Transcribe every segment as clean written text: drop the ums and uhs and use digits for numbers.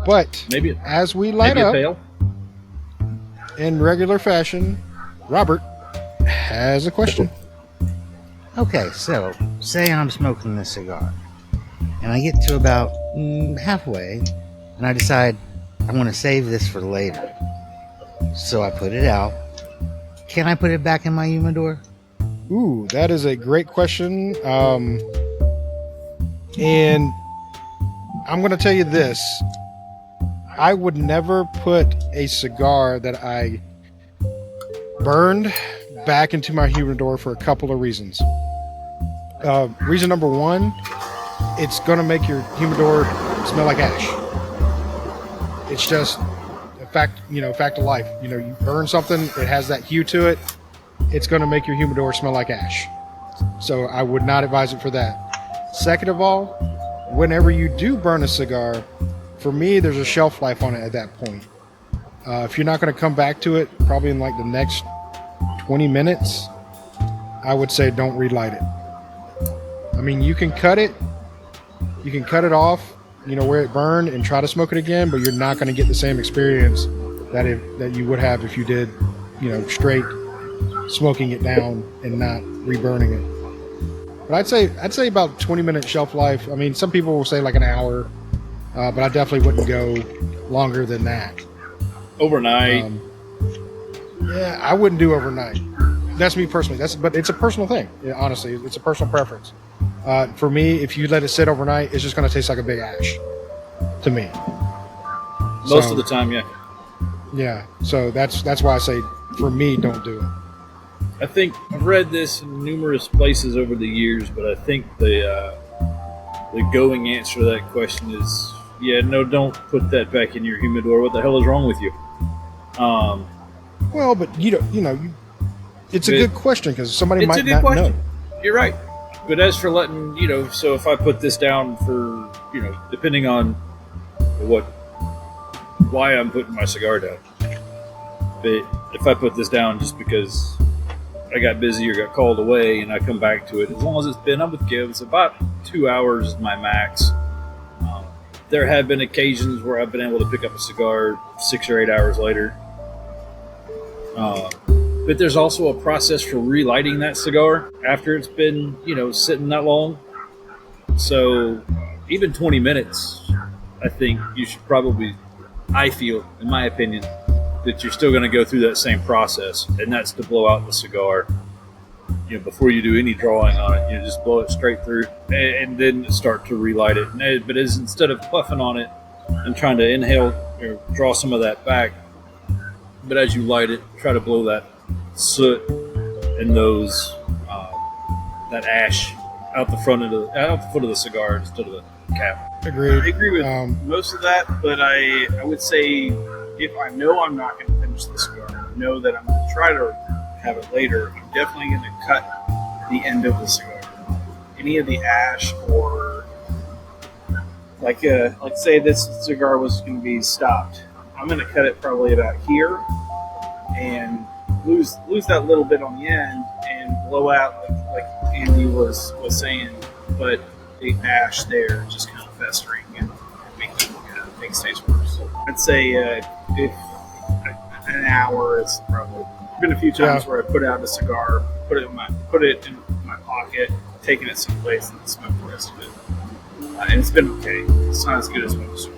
But Maybe as we light up pale. in regular fashion, Robert has a question. Okay, so say I'm smoking this cigar, and I get to about halfway, and I decide I want to save this for later. So I put it out. Can I put it back in my humidor? Ooh, that is a great question. And I'm going to tell you this. I would never put a cigar that I burned back into my humidor for a couple of reasons. Reason number one, it's going to make your humidor smell like ash. It's just a fact of life. You burn something, it has that hue to it. It's going to make your humidor smell like ash. So I would not advise it for that. Second of all, whenever you do burn a cigar, for me, there's a shelf life on it at that point. If you're not going to come back to it, probably in like the next 20 minutes, I would say don't relight it. I mean, you can cut it off, where it burned and try to smoke it again, but you're not going to get the same experience that you would have if you did, straight smoking it down and not reburning it. But I'd say about 20-minute shelf life. I mean, some people will say like an hour, but I definitely wouldn't go longer than that. Overnight. Yeah, I wouldn't do overnight. That's me personally. But it's a personal thing. Yeah, honestly, it's a personal preference. For me, if you let it sit overnight, it's just going to taste like a big ash to me. Most of the time, yeah. Yeah, so that's why I say, for me, don't do it. I think I've read this in numerous places over the years, but I think the going answer to that question is, no, don't put that back in your humidor. What the hell is wrong with you? Well, but it's a good question because somebody might not know. You're right. But as for letting, so if I put this down for, depending on why I'm putting my cigar down. But if I put this down just because I got busy or got called away and I come back to it, as long as it's been, I'm with Kev, it's about 2 hours is my max. There have been occasions where I've been able to pick up a cigar 6 or 8 hours later. But there's also a process for relighting that cigar after it's been, sitting that long. So even 20 minutes, I think you should probably, I feel, in my opinion, that you're still going to go through that same process, and that's to blow out the cigar. Before you do any drawing on it, just blow it straight through and then start to relight it. But instead of puffing on it and trying to inhale or draw some of that back, but as you light it, try to blow that soot and those that ash out the foot of the cigar instead of the cap. Agreed. I agree with most of that, but I would say if I know I'm not going to finish the cigar, I know that I'm going to try to have it later, I'm definitely going to cut the end of the cigar. Any of the ash or like say this cigar was going to be stopped, I'm going to cut it probably about here and lose that little bit on the end and blow out like Andy was saying, but the ash there just kind of festering and making things taste worse. I'd say if an hour is probably. There's been a few times where I put out a cigar, put it in my pocket, taken it someplace and smoked the rest of it, and it's been okay. It's not as good as when it was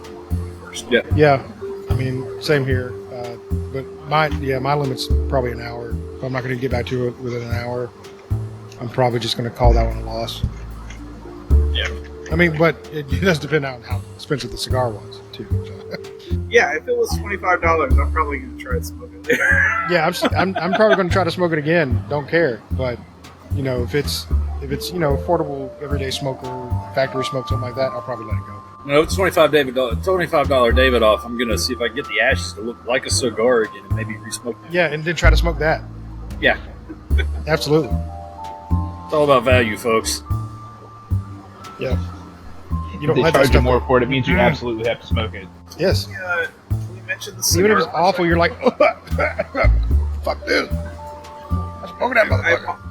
first. Yeah. I mean, same here. But my limit's probably an hour. If I'm not going to get back to it within an hour, I'm probably just going to call that one a loss. Yeah. I mean, but it does depend on how expensive the cigar was, too. So. Yeah, if it was $25, I'm probably going to try to smoke it there. Yeah, I'm probably going to try to smoke it again. Don't care. But, if it's affordable, everyday smoker, factory smoke, something like that, I'll probably let it go. If it's $25 Davidoff, I'm going to see if I can get the ashes to look like a cigar again and maybe re-smoke them. Yeah, and then try to smoke that. Yeah. Absolutely. It's all about value, folks. Yeah. You don't they charge you more for it. It means you absolutely have to smoke it. Yes. We mentioned the cigar. Even if it's awful, you're like, fuck this. I'm smoking that motherfucker.